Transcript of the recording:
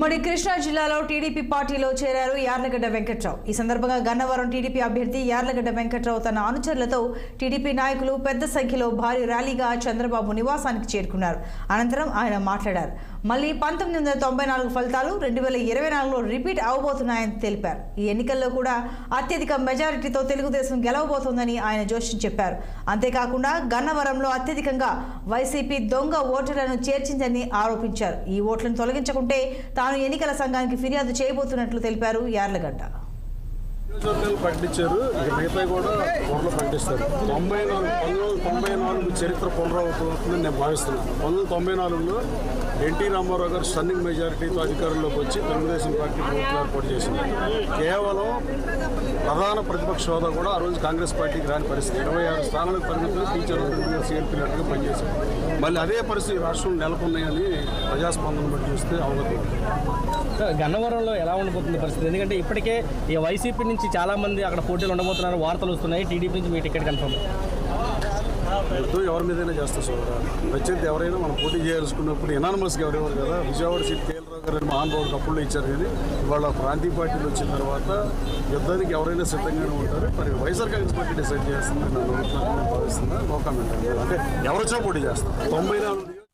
మరి కృష్ణా జిల్లాలో టీడీపీ పార్టీలో చేరారు యార్లగడ్డ వెంకట్రావు. ఈ సందర్భంగా గన్నవరం టీడీపీ అభ్యర్థి యార్లగడ్డ వెంకట్రావు తన అనుచరులతో టీడీపీ నాయకులు పెద్ద సంఖ్యలో భారీ ర్యాలీగా చంద్రబాబు నివాసానికి చేరుకున్నారు. అనంతరం ఆయన మాట్లాడారు. మళ్లీ 1994 ఫలితాలు 2024లో రిపీట్ అవబోతున్నాయని తెలిపారు. ఈ ఎన్నికల్లో కూడా అత్యధిక మెజారిటీతో తెలుగుదేశం గెలవబోతోందని ఆయన జోష్యం చెప్పారు. అంతేకాకుండా గన్నవరంలో అత్యధికంగా వైసీపీ దొంగ ఓటర్లను చేర్చిందని ఆరోపించారు. ఈ ఓట్లను తొలగించకుంటే తాను ఎన్నికల సంఘానికి ఫిర్యాదు చేయబోతున్నట్లు తెలిపారు యార్లగడ్డ. ప్రకటించారు, ఇక మిగతా కూడా త్వరలో ప్రకటిస్తారు. 1994 చరిత్ర పునరావృతమవుతుందని నేను భావిస్తున్నాను. 1994లో ఎన్టీ రామారావు గారు స్టన్నింగ్ మెజారిటీతో అధికారంలోకి వచ్చి తెలుగుదేశం పార్టీ ప్రభుత్వం ఏర్పాటు చేసింది. కేవలం ప్రధాన ప్రతిపక్ష హోదా కూడా ఆ రోజు కాంగ్రెస్ పార్టీకి రాని పరిస్థితి. 26 స్థానాలకు పరిమితులు టీచర్ సీఎల్పీ లెటర్గా పనిచేశారు. మళ్ళీ అదే పరిస్థితి రాష్ట్రంలో నెలకొన్నాయని ప్రజాస్పందన బట్టి చూస్తే అవగతం. గన్నవరంలో ఎలా ఉండబోతుంది పరిస్థితి? ఎందుకంటే ఇప్పటికే ఈ వైసీపీ నుంచి చాలా మంది అక్కడ పోటీలు ఉండబోతున్నారు, వార్తలు వస్తున్నాయి. టీడీపీ నుంచి మీ టికెట్ కన్ఫర్మ్. యుద్ధం ఎవరి మీదైనా చేస్తా సోదరా. ప్రత్యేక ఎవరైనా మనం పోటీ చేయాల్సుకున్నప్పుడు ఎనానమస్గా ఎవరెవరు కదా. విజయవాడ సీట్ కేఎల్రావు గారు మహానుభావుడు కప్పుల్లో ఇచ్చారు. కానీ ఇవాళ ప్రాంతీయ పార్టీలు వచ్చిన తర్వాత యుద్ధానికి ఎవరైనా సిద్ధంగానే ఉంటారు. మరి వైఎస్ఆర్ కాంగ్రెస్ పార్టీ డిసైడ్ చేస్తుంది. నన్ను భావిస్తున్నా. No comment. అంటే ఎవరొచ్చినా పోటీ చేస్తాం. 94